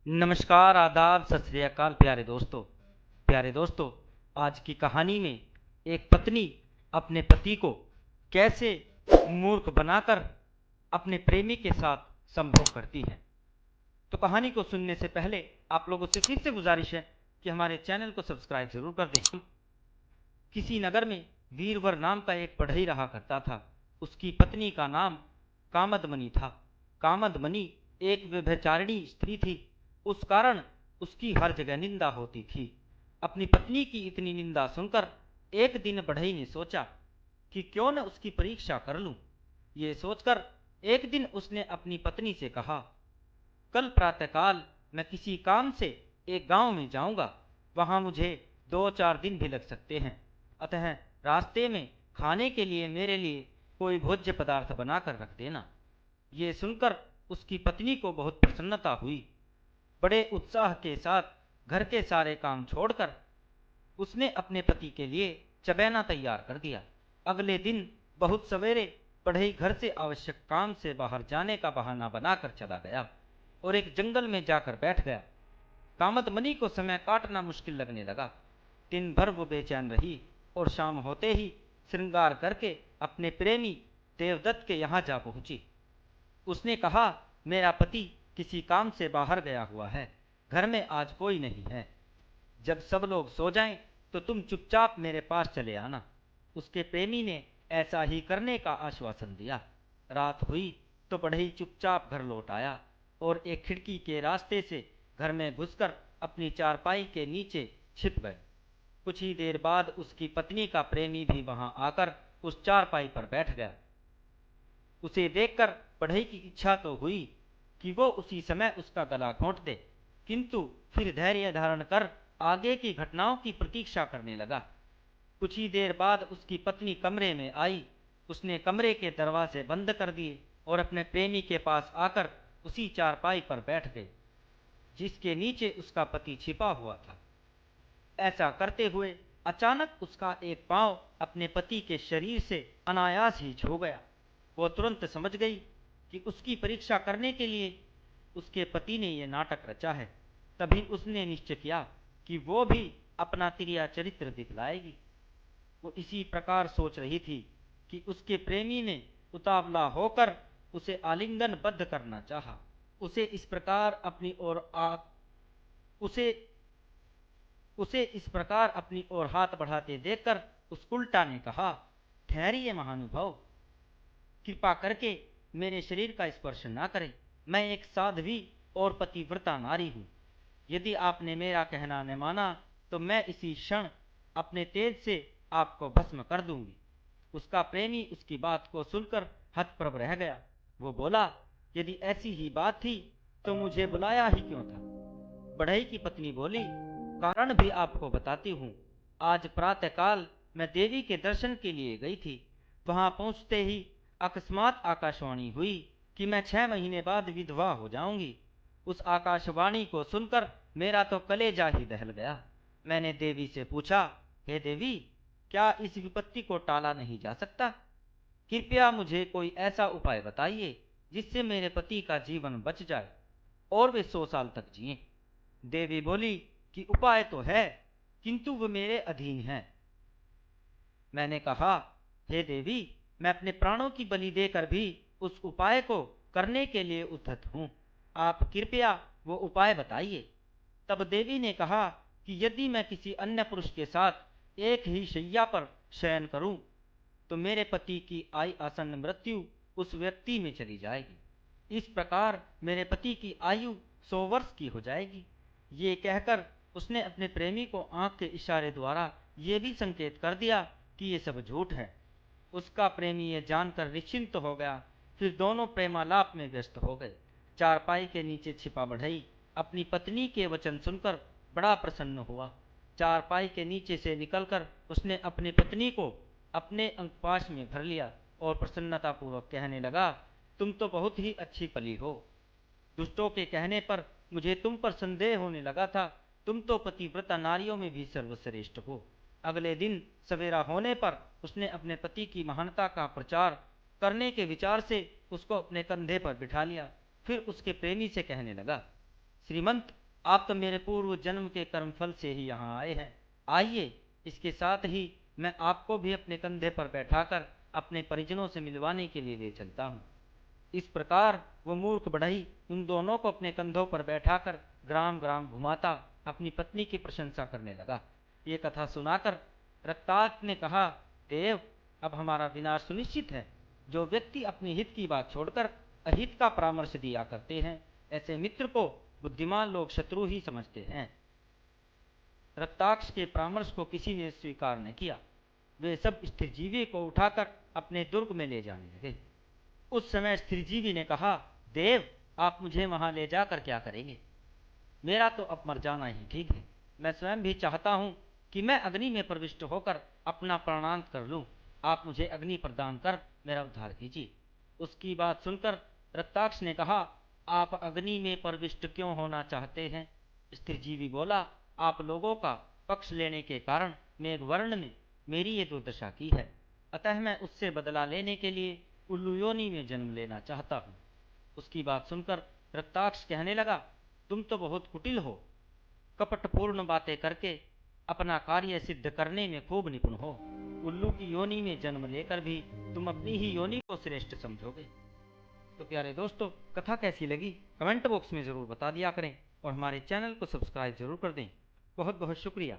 नमस्कार, आदाब, सत श्री अकाल प्यारे दोस्तों। आज की कहानी में एक पत्नी अपने पति को कैसे मूर्ख बनाकर अपने प्रेमी के साथ संभोग करती है। तो कहानी को सुनने से पहले आप लोगों से फिर से गुजारिश है कि हमारे चैनल को सब्सक्राइब जरूर कर दें। किसी नगर में वीरवर नाम का एक बढ़ई रहा करता था। उसकी पत्नी का नाम कामदमणि था। कामदमणि एक व्यभिचारिणी स्त्री थी। उस कारण उसकी हर जगह निंदा होती थी। अपनी पत्नी की इतनी निंदा सुनकर एक दिन बढ़ई ने सोचा कि क्यों न उसकी परीक्षा कर लूं। ये सोचकर एक दिन उसने अपनी पत्नी से कहा, कल प्रातःकाल मैं किसी काम से एक गांव में जाऊंगा। वहां मुझे 2-4 दिन भी लग सकते हैं। अतः रास्ते में खाने के लिए मेरे लिए कोई भोज्य पदार्थ बनाकर रख देना। ये सुनकर उसकी पत्नी को बहुत प्रसन्नता हुई। बड़े उत्साह के साथ घर के सारे काम छोड़कर उसने अपने पति के लिए चबैना तैयार कर दिया। अगले दिन बहुत सवेरे बढ़ई घर से आवश्यक काम से बाहर जाने का बहाना बनाकर चला गया और एक जंगल में जाकर बैठ गया। कामदमणि को समय काटना मुश्किल लगने लगा। दिन भर वो बेचैन रही और शाम होते ही श्रृंगार करके अपने प्रेमी देवदत्त के यहाँ जा पहुंची। उसने कहा, मेरा पति किसी काम से बाहर गया हुआ है। घर में आज कोई नहीं है। जब सब लोग सो जाएं तो तुम चुपचाप मेरे पास चले आना। उसके प्रेमी ने ऐसा ही करने का आश्वासन दिया। रात हुई तो बढ़ई चुपचाप घर लौट आया और एक खिड़की के रास्ते से घर में घुसकर अपनी चारपाई के नीचे छिप गए। कुछ ही देर बाद उसकी पत्नी का प्रेमी भी वहां आकर उस चारपाई पर बैठ गया। उसे देखकर बढ़ई की इच्छा तो हुई कि वो उसी समय उसका गला घोंट दे, किंतु फिर धैर्य धारण कर आगे की घटनाओं की प्रतीक्षा करने लगा। कुछ ही देर बाद उसकी पत्नी कमरे में आई। उसने कमरे के दरवाजे बंद कर दिए और अपने प्रेमी के पास आकर उसी चारपाई पर बैठ गई जिसके नीचे उसका पति छिपा हुआ था। ऐसा करते हुए अचानक उसका एक पांव अपने पति के शरीर से अनायास ही छू गया। वो तुरंत समझ गई कि उसकी परीक्षा करने के लिए उसके पति ने यह नाटक रचा है। तभी उसने निश्चय किया कि वो भी अपना तिरिया चरित्र दिखलाएगी। वो इसी प्रकार सोच रही थी कि उसके प्रेमी ने उतावला होकर उसे आलिंगनबद्ध करना चाहा। उसे इस प्रकार अपनी ओर आ उसे उसे इस प्रकार अपनी ओर हाथ बढ़ाते देखकर उस उल्टा ने कहा, ठहरिए महानुभाव, कृपा करके मेरे शरीर का स्पर्श ना करें। मैं एक साध्वी और पतिव्रता नारी हूं। यदि आपने मेरा कहना न माना तो मैं इसी क्षण अपने तेज से आपको भस्म कर दूंगी। उसका प्रेमी उसकी बात को सुनकर हतप्रभ रह गया। वो बोला, यदि ऐसी ही बात थी तो मुझे बुलाया ही क्यों था। बढ़ई की पत्नी बोली, कारण भी आपको बताती हूँ। आज प्रातःकाल मैं देवी के दर्शन के लिए गई थी। वहां पहुंचते ही अकस्मात आकाशवाणी हुई कि मैं 6 महीने बाद विधवा हो जाऊंगी। उस आकाशवाणी को सुनकर मेरा तो कलेजा ही दहल गया। मैंने देवी से पूछा, हे देवी, क्या इस विपत्ति को टाला नहीं जा सकता? कृपया मुझे कोई ऐसा उपाय बताइए जिससे मेरे पति का जीवन बच जाए और वे 100 साल तक जिए। देवी बोली कि उपाय तो है, किंतु वो मेरे अधीन है। मैंने कहा, हे देवी, मैं अपने प्राणों की बलि देकर भी उस उपाय को करने के लिए उद्धत हूं। आप कृपया वो उपाय बताइए। तब देवी ने कहा कि यदि मैं किसी अन्य पुरुष के साथ एक ही शैया पर शयन करूं तो मेरे पति की आसन्न मृत्यु उस व्यक्ति में चली जाएगी। इस प्रकार मेरे पति की आयु 100 वर्ष की हो जाएगी। ये कहकर उसने अपने प्रेमी को आंख के इशारे द्वारा ये भी संकेत कर दिया कि ये सब झूठ है। उसका प्रेमी ये जानकर निश्चिंत हो गया। फिर दोनों प्रेमालाप में व्यस्त हो गए। चारपाई के नीचे छिपा बढ़ई अपनी पत्नी के वचन सुनकर बड़ा प्रसन्न हुआ। चारपाई के नीचे से निकलकर उसने अपनी पत्नी को अपने अंगपाश में भर लिया और प्रसन्नतापूर्वक कहने लगा, तुम तो बहुत ही अच्छी पली हो। दुष्टों के कहने पर मुझे तुम पर संदेह होने लगा था। तुम तो पतिव्रता नारियों में भी सर्वश्रेष्ठ हो। अगले दिन सवेरा होने पर उसने अपने पति की महानता का प्रचार करने के विचार से उसको अपने कंधे पर बिठा लिया। फिर उसके प्रेमी से कहने लगा, श्रीमंत, आप तो मेरे पूर्व जन्म के कर्मफल से ही यहाँ आए हैं। आइए, इसके साथ ही मैं आपको भी अपने कंधे पर बैठाकर अपने परिजनों से मिलवाने के लिए ले चलता हूँ। इस प्रकार वो मूर्ख बढ़ई उन दोनों को अपने कंधों पर बैठाकर ग्राम ग्राम घुमाता अपनी पत्नी की प्रशंसा करने लगा। ये कथा सुनाकर रक्ताक्ष ने कहा, देव, अब हमारा विनाश सुनिश्चित है। जो व्यक्ति अपने हित की बात छोड़कर अहित का परामर्श दिया करते हैं, ऐसे मित्र को बुद्धिमान लोग शत्रु ही समझते हैं। रक्ताक्ष के परामर्श को किसी ने स्वीकार न किया। वे सब स्त्रीजीवी को उठाकर अपने दुर्ग में ले जाने लगे। उस समय स्त्रीजीवी ने कहा, देव, आप मुझे वहां ले जाकर क्या करेंगे? मेरा तो अब मर जाना ही ठीक है। मैं स्वयं भी चाहता हूं कि मैं अग्नि में प्रविष्ट होकर अपना प्राणांत कर लूं। आप मुझे अग्नि प्रदान कर मेरा उद्धार कीजिए। उसकी बात सुनकर रक्ताक्ष ने कहा, आप अग्नि में प्रविष्ट क्यों होना चाहते हैं? स्त्रीजीवी बोला, आप लोगों का पक्ष लेने के कारण मेघवर्ण ने मेरी ये दुर्दशा की है, अतः मैं उससे बदला लेने के लिए उल्लू योनि में जन्म लेना चाहता हूँ। उसकी बात सुनकर रक्ताक्ष कहने लगा, तुम तो बहुत कुटिल हो। कपटपूर्ण बातें करके अपना कार्य सिद्ध करने में खूब निपुण हो। उल्लू की योनि में जन्म लेकर भी तुम अपनी ही योनि को श्रेष्ठ समझोगे। तो प्यारे दोस्तों, कथा कैसी लगी कमेंट बॉक्स में ज़रूर बता दिया करें और हमारे चैनल को सब्सक्राइब जरूर कर दें। बहुत बहुत शुक्रिया।